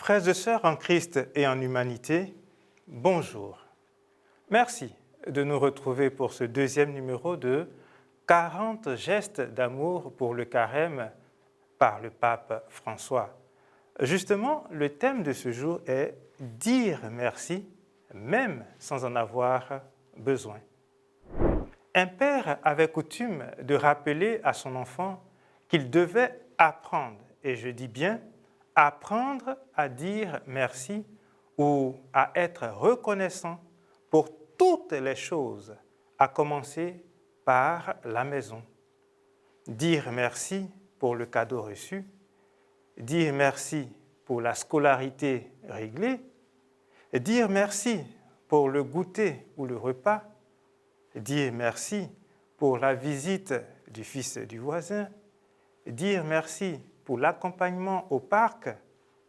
Frères et sœurs en Christ et en humanité, bonjour. Merci de nous retrouver pour ce deuxième numéro de 40 gestes d'amour pour le carême par le pape François. Justement, le thème de ce jour est « Dire merci, même sans en avoir besoin ». Un père avait coutume de rappeler à son enfant qu'il devait apprendre, et je dis bien apprendre à dire merci ou à être reconnaissant pour toutes les choses, à commencer par la maison. Dire merci pour le cadeau reçu, dire merci pour la scolarité réglée, dire merci pour le goûter ou le repas, dire merci pour la visite du fils du voisin, dire merci pour l'accompagnement au parc,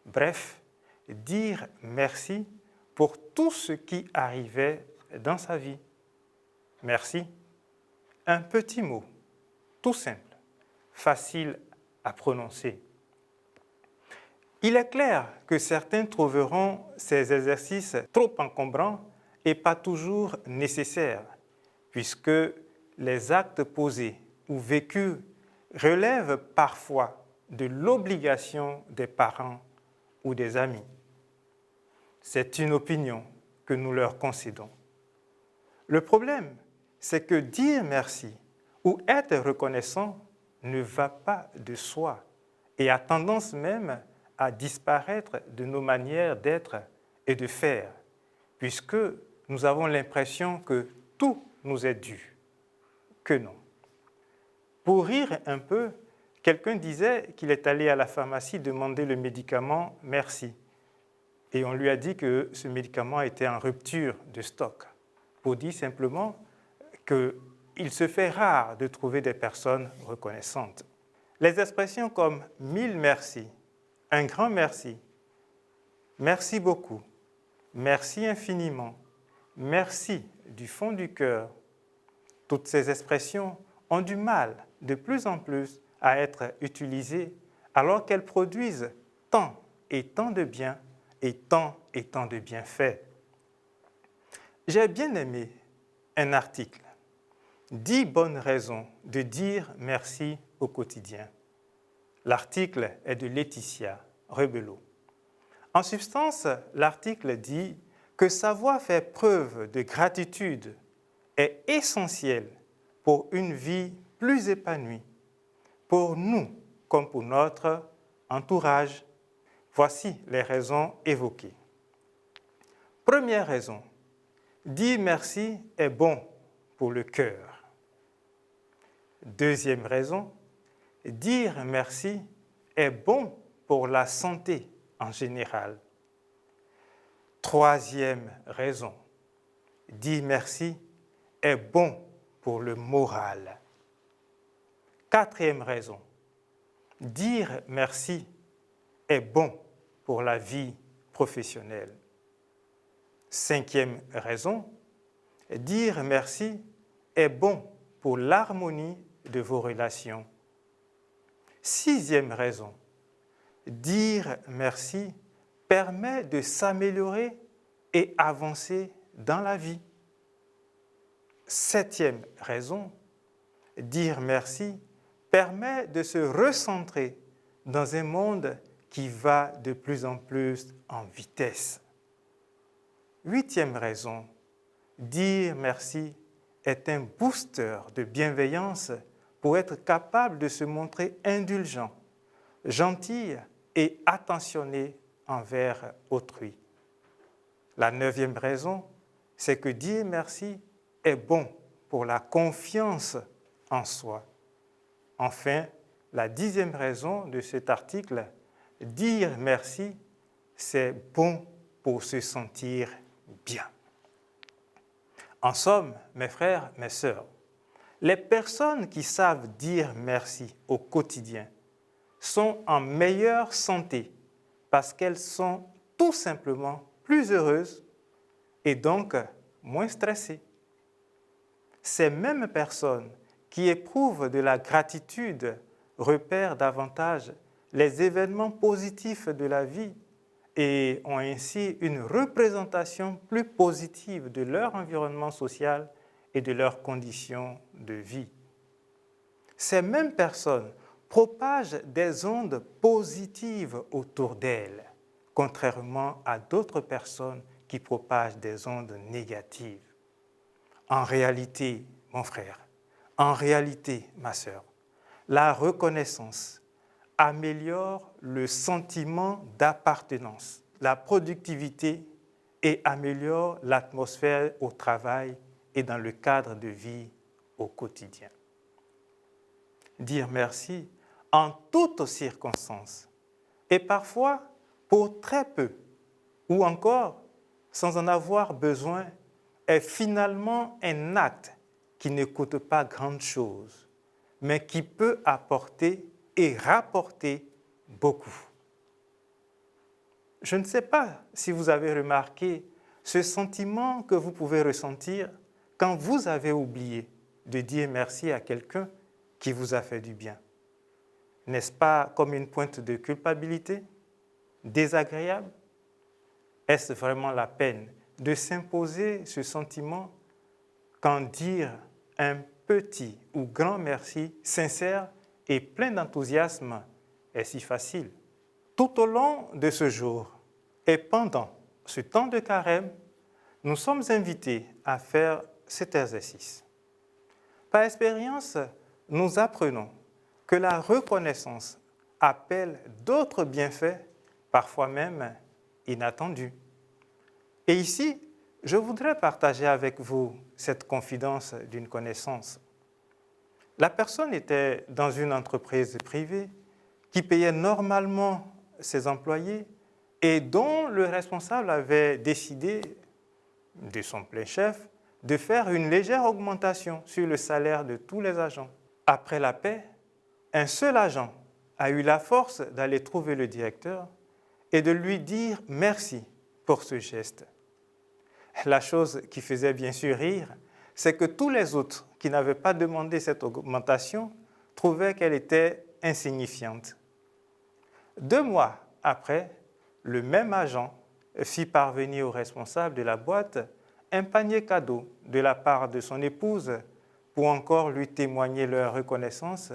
bref, dire merci pour tout ce qui arrivait dans sa vie. Merci, un petit mot, tout simple, facile à prononcer. Il est clair que certains trouveront ces exercices trop encombrants et pas toujours nécessaires, puisque les actes posés ou vécus relèvent parfois de l'obligation des parents ou des amis. C'est une opinion que nous leur concédons. Le problème, c'est que dire merci ou être reconnaissant ne va pas de soi et a tendance même à disparaître de nos manières d'être et de faire, puisque nous avons l'impression que tout nous est dû, que non. Pour rire un peu, quelqu'un disait qu'il est allé à la pharmacie demander le médicament « merci ». Et on lui a dit que ce médicament était en rupture de stock, pour dire simplement qu'il se fait rare de trouver des personnes reconnaissantes. Les expressions comme « mille merci »,« un grand merci »,« merci beaucoup »,« merci infiniment »,« merci du fond du cœur », toutes ces expressions ont du mal de plus en plus à être utilisées alors qu'elles produisent tant et tant de bien et tant de bienfaits. J'ai bien aimé un article, 10 bonnes raisons de dire merci au quotidien. L'article est de Laetitia Rebello. En substance, l'article dit que savoir faire preuve de gratitude est essentiel pour une vie plus épanouie, pour nous comme pour notre entourage. Voici les raisons évoquées. Première raison, dire merci est bon pour le cœur. Deuxième raison, dire merci est bon pour la santé en général. Troisième raison, dire merci est bon pour le moral. Quatrième raison, dire merci est bon pour la vie professionnelle. Cinquième raison, dire merci est bon pour l'harmonie de vos relations. Sixième raison, dire merci permet de s'améliorer et avancer dans la vie. Septième raison, dire merci permet de se recentrer dans un monde qui va de plus en plus en vitesse. Huitième raison, dire merci est un booster de bienveillance pour être capable de se montrer indulgent, gentil et attentionné envers autrui. La neuvième raison, c'est que dire merci est bon pour la confiance en soi. Enfin, la 10e raison de cet article, dire merci, c'est bon pour se sentir bien. En somme, mes frères, mes sœurs, les personnes qui savent dire merci au quotidien sont en meilleure santé parce qu'elles sont tout simplement plus heureuses et donc moins stressées. Ces mêmes personnes qui éprouvent de la gratitude repèrent davantage les événements positifs de la vie et ont ainsi une représentation plus positive de leur environnement social et de leurs conditions de vie. Ces mêmes personnes propagent des ondes positives autour d'elles, contrairement à d'autres personnes qui propagent des ondes négatives. En réalité, mon frère, en réalité, ma sœur, la reconnaissance améliore le sentiment d'appartenance, la productivité et améliore l'atmosphère au travail et dans le cadre de vie au quotidien. Dire merci en toutes circonstances et parfois pour très peu ou encore sans en avoir besoin est finalement un acte qui ne coûte pas grand-chose, mais qui peut apporter et rapporter beaucoup. Je ne sais pas si vous avez remarqué ce sentiment que vous pouvez ressentir quand vous avez oublié de dire merci à quelqu'un qui vous a fait du bien. N'est-ce pas comme une pointe de culpabilité, désagréable? Est-ce vraiment la peine de s'imposer ce sentiment quand dire un petit ou grand merci sincère et plein d'enthousiasme est si facile? Tout au long de ce jour et pendant ce temps de carême, nous sommes invités à faire cet exercice. Par expérience, nous apprenons que la reconnaissance appelle d'autres bienfaits, parfois même inattendus. Et ici, je voudrais partager avec vous cette confidence d'une connaissance. La personne était dans une entreprise privée qui payait normalement ses employés et dont le responsable avait décidé, de son plein chef, de faire une légère augmentation sur le salaire de tous les agents. Après la paie, un seul agent a eu la force d'aller trouver le directeur et de lui dire merci pour ce geste. La chose qui faisait bien sûr rire, c'est que tous les autres qui n'avaient pas demandé cette augmentation trouvaient qu'elle était insignifiante. 2 mois après, le même agent fit parvenir au responsable de la boîte un panier cadeau de la part de son épouse pour encore lui témoigner leur reconnaissance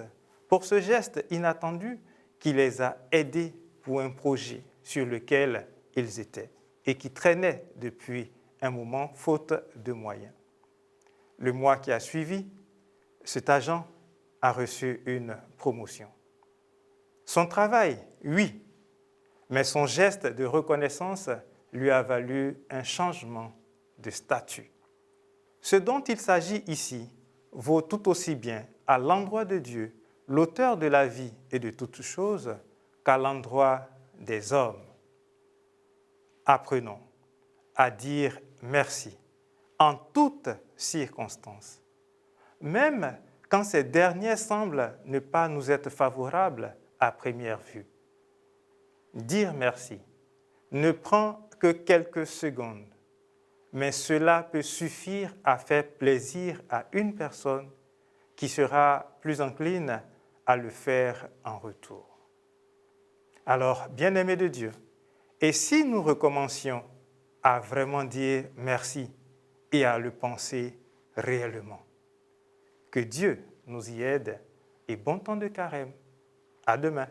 pour ce geste inattendu qui les a aidés pour un projet sur lequel ils étaient et qui traînait depuis un moment faute de moyens. Le mois qui a suivi, cet agent a reçu une promotion. Son travail, oui, mais son geste de reconnaissance lui a valu un changement de statut. Ce dont il s'agit ici vaut tout aussi bien à l'endroit de Dieu, l'auteur de la vie et de toutes choses, qu'à l'endroit des hommes. Apprenons à dire merci en toutes circonstances, même quand ces dernières semblent ne pas nous être favorables à première vue. Dire merci ne prend que quelques secondes, mais cela peut suffire à faire plaisir à une personne qui sera plus encline à le faire en retour. Alors, bien-aimés de Dieu, et si nous recommencions à vraiment dire merci et à le penser réellement? Que Dieu nous y aide et bon temps de carême. À demain.